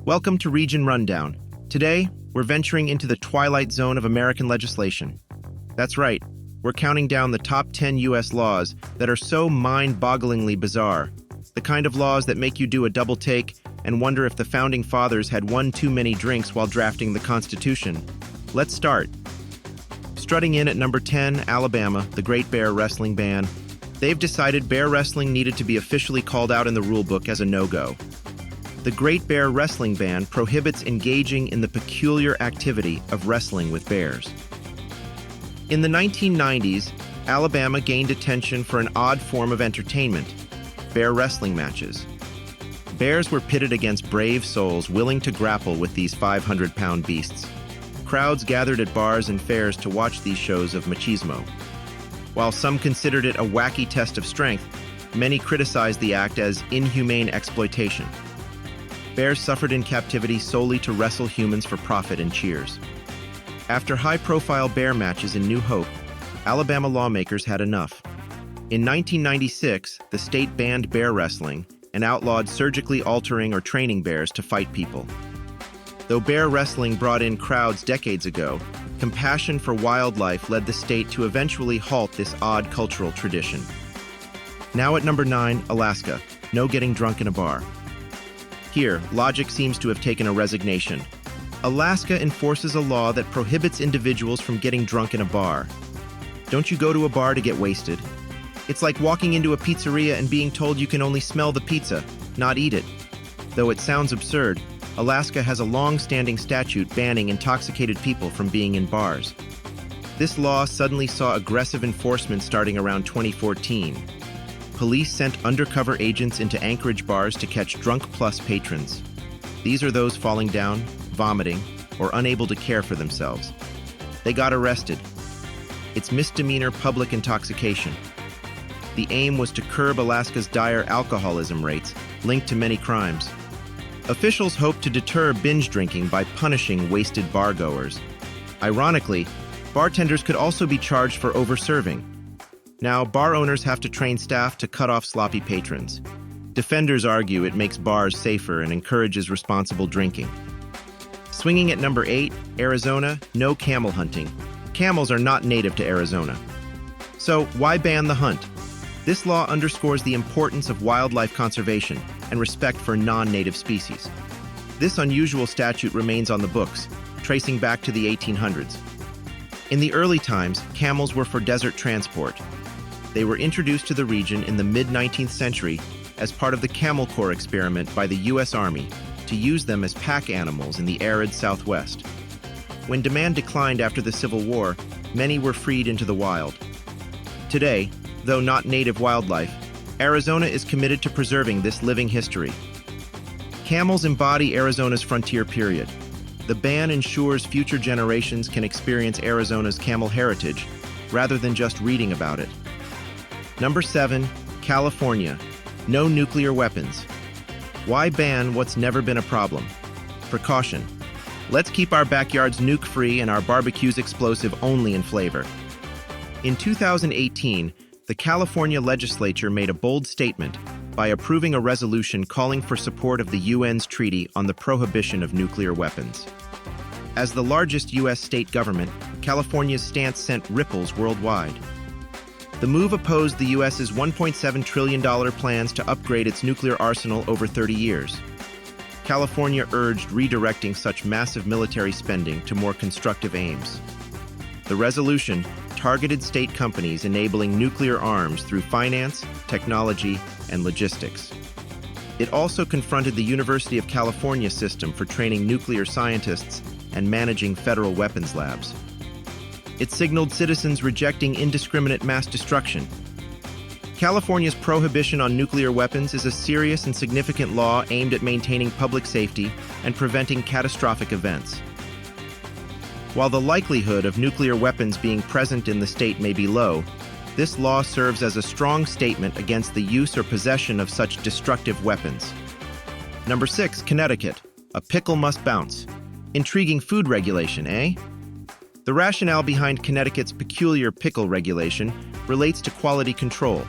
Welcome to Region Rundown. Today, we're venturing into the twilight zone of American legislation. That's right, we're counting down the top 10 U.S. laws that are so mind-bogglingly bizarre. The kind of laws that make you do a double take and wonder if the Founding Fathers had one too many drinks while drafting the Constitution. Let's start. Strutting in at number 10, Alabama, the Great Bear Wrestling Ban. They've decided bear wrestling needed to be officially called out in the rulebook as a no-go. The Great Bear Wrestling Ban prohibits engaging in the peculiar activity of wrestling with bears. In the 1990s, Alabama gained attention for an odd form of entertainment, bear wrestling matches. Bears were pitted against brave souls willing to grapple with these 500-pound beasts. Crowds gathered at bars and fairs to watch these shows of machismo. While some considered it a wacky test of strength, many criticized the act as inhumane exploitation. Bears suffered in captivity solely to wrestle humans for profit and cheers. After high-profile bear matches in New Hope, Alabama lawmakers had enough. In 1996, the state banned bear wrestling and outlawed surgically altering or training bears to fight people. Though bear wrestling brought in crowds decades ago, compassion for wildlife led the state to eventually halt this odd cultural tradition. Now at number 9, Alaska, no getting drunk in a bar. Here, logic seems to have taken a resignation. Alaska enforces a law that prohibits individuals from getting drunk in a bar. Don't you go to a bar to get wasted? It's like walking into a pizzeria and being told you can only smell the pizza, not eat it. Though it sounds absurd, Alaska has a long-standing statute banning intoxicated people from being in bars. This law suddenly saw aggressive enforcement starting around 2014. Police sent undercover agents into Anchorage bars to catch drunk-plus patrons. These are those falling down, vomiting, or unable to care for themselves. They got arrested. It's misdemeanor public intoxication. The aim was to curb Alaska's dire alcoholism rates, linked to many crimes. Officials hoped to deter binge drinking by punishing wasted bargoers. Ironically, bartenders could also be charged for over-serving. Now, bar owners have to train staff to cut off sloppy patrons. Defenders argue it makes bars safer and encourages responsible drinking. Swinging at number 8, Arizona, no camel hunting. Camels are not native to Arizona. So, why ban the hunt? This law underscores the importance of wildlife conservation and respect for non-native species. This unusual statute remains on the books, tracing back to the 1800s. In the early times, camels were for desert transport. They were introduced to the region in the mid-19th century as part of the Camel Corps experiment by the U.S. Army to use them as pack animals in the arid Southwest. When demand declined after the Civil War, many were freed into the wild. Today, though not native wildlife, Arizona is committed to preserving this living history. Camels embody Arizona's frontier period. The ban ensures future generations can experience Arizona's camel heritage, rather than just reading about it. Number 7, California, no nuclear weapons. Why ban what's never been a problem? Precaution. Let's keep our backyards nuke-free and our barbecues explosive only in flavor. In 2018, the California legislature made a bold statement by approving a resolution calling for support of the UN's Treaty on the Prohibition of Nuclear Weapons. As the largest U.S. state government, California's stance sent ripples worldwide. The move opposed the U.S.'s $1.7 trillion plans to upgrade its nuclear arsenal over 30 years. California urged redirecting such massive military spending to more constructive aims. The resolution targeted state companies enabling nuclear arms through finance, technology, and logistics. It also confronted the University of California system for training nuclear scientists and managing federal weapons labs. It signaled citizens rejecting indiscriminate mass destruction. California's prohibition on nuclear weapons is a serious and significant law aimed at maintaining public safety and preventing catastrophic events. While the likelihood of nuclear weapons being present in the state may be low, this law serves as a strong statement against the use or possession of such destructive weapons. Number 6, Connecticut, a pickle must bounce. Intriguing food regulation, eh? The rationale behind Connecticut's peculiar pickle regulation relates to quality control.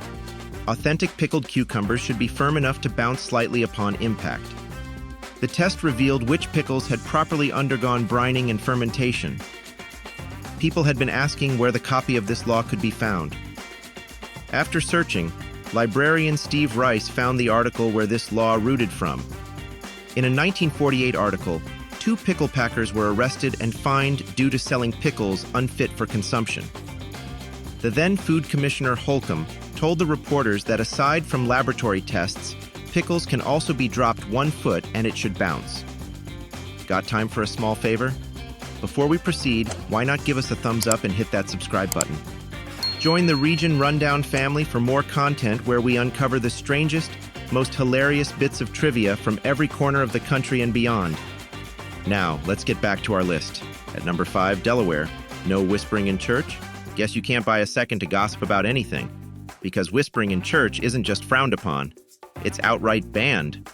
Authentic pickled cucumbers should be firm enough to bounce slightly upon impact. The test revealed which pickles had properly undergone brining and fermentation. People had been asking where the copy of this law could be found. After searching, librarian Steve Rice found the article where this law rooted from. In a 1948 article, 2 pickle packers were arrested and fined due to selling pickles unfit for consumption. The then Food Commissioner Holcomb told the reporters that aside from laboratory tests, pickles can also be dropped 1 foot and it should bounce. Got time for a small favor? Before we proceed, why not give us a thumbs up and hit that subscribe button? Join the Region Rundown family for more content where we uncover the strangest, most hilarious bits of trivia from every corner of the country and beyond. Now, let's get back to our list. At number 5, Delaware. No whispering in church? Guess you can't buy a second to gossip about anything. Because whispering in church isn't just frowned upon, it's outright banned.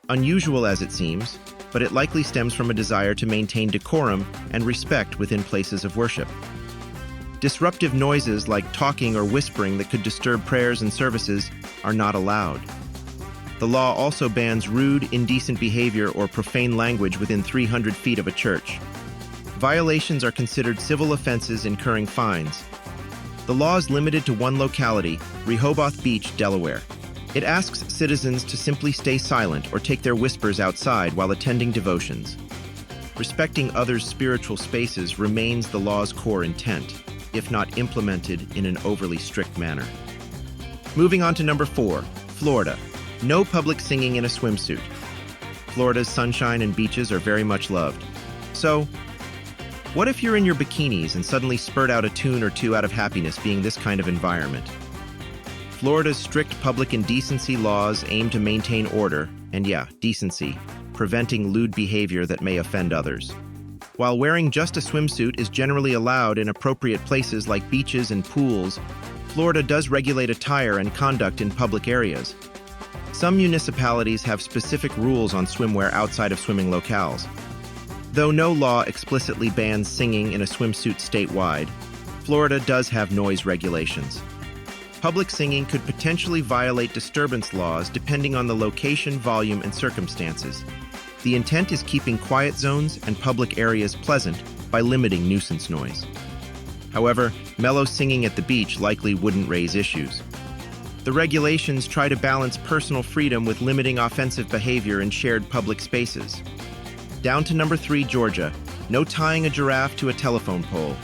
Unusual as it seems, but it likely stems from a desire to maintain decorum and respect within places of worship. Disruptive noises like talking or whispering that could disturb prayers and services are not allowed. The law also bans rude, indecent behavior or profane language within 300 feet of a church. Violations are considered civil offenses incurring fines. The law is limited to one locality, Rehoboth Beach, Delaware. It asks citizens to simply stay silent or take their whispers outside while attending devotions. Respecting others' spiritual spaces remains the law's core intent, if not implemented in an overly strict manner. Moving on to number 4, Florida. No public singing in a swimsuit. Florida's sunshine and beaches are very much loved. So, what if you're in your bikinis and suddenly spurt out a tune or two out of happiness being this kind of environment? Florida's strict public indecency laws aim to maintain order, and decency, preventing lewd behavior that may offend others. While wearing just a swimsuit is generally allowed in appropriate places like beaches and pools, Florida does regulate attire and conduct in public areas. Some municipalities have specific rules on swimwear outside of swimming locales. Though no law explicitly bans singing in a swimsuit statewide, Florida does have noise regulations. Public singing could potentially violate disturbance laws depending on the location, volume, and circumstances. The intent is keeping quiet zones and public areas pleasant by limiting nuisance noise. However, mellow singing at the beach likely wouldn't raise issues. The regulations try to balance personal freedom with limiting offensive behavior in shared public spaces. Down to number 3, Georgia. No tying a giraffe to a telephone pole.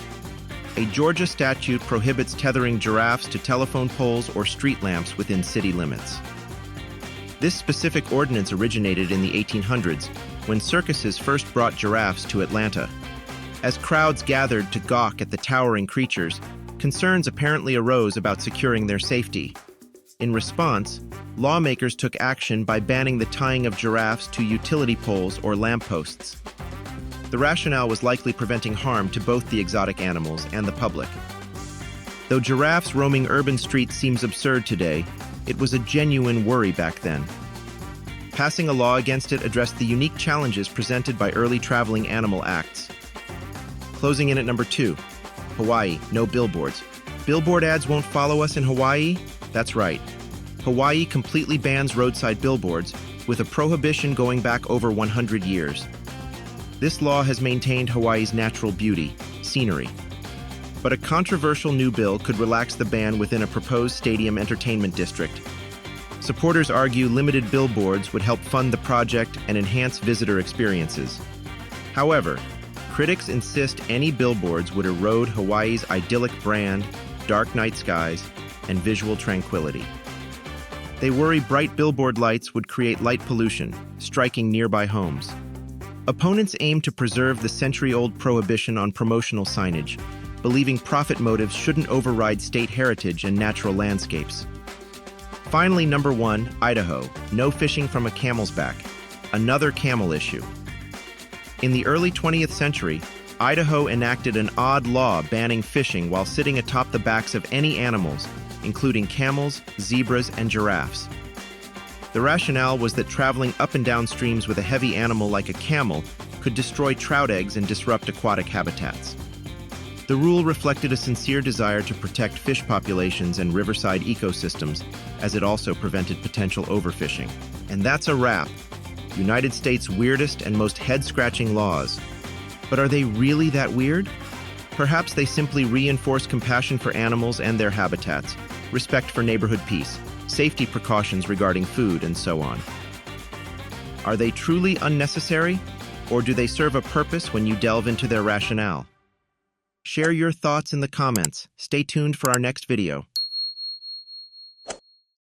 A Georgia statute prohibits tethering giraffes to telephone poles or street lamps within city limits. This specific ordinance originated in the 1800s, when circuses first brought giraffes to Atlanta. As crowds gathered to gawk at the towering creatures, concerns apparently arose about securing their safety. In response, lawmakers took action by banning the tying of giraffes to utility poles or lampposts. The rationale was likely preventing harm to both the exotic animals and the public. Though giraffes roaming urban streets seems absurd today, it was a genuine worry back then. Passing a law against it addressed the unique challenges presented by early traveling animal acts. Closing in at number 2, Hawaii, no billboards. Billboard ads won't follow us in Hawaii? That's right. Hawaii completely bans roadside billboards, with a prohibition going back over 100 years. This law has maintained Hawaii's natural beauty, scenery. But a controversial new bill could relax the ban within a proposed stadium entertainment district. Supporters argue limited billboards would help fund the project and enhance visitor experiences. However, critics insist any billboards would erode Hawaii's idyllic brand, dark night skies, and visual tranquility. They worry bright billboard lights would create light pollution, striking nearby homes. Opponents aim to preserve the century-old prohibition on promotional signage, believing profit motives shouldn't override state heritage and natural landscapes. Finally, number 1, Idaho. No fishing from a camel's back. Another camel issue. In the early 20th century, Idaho enacted an odd law banning fishing while sitting atop the backs of any animals, including camels, zebras, and giraffes. The rationale was that traveling up and down streams with a heavy animal like a camel could destroy trout eggs and disrupt aquatic habitats. The rule reflected a sincere desire to protect fish populations and riverside ecosystems, as it also prevented potential overfishing. And that's a wrap. United States' weirdest and most head-scratching laws. But are they really that weird? Perhaps they simply reinforce compassion for animals and their habitats, respect for neighborhood peace, safety precautions regarding food, and so on. Are they truly unnecessary, or do they serve a purpose when you delve into their rationale? Share your thoughts in the comments. Stay tuned for our next video.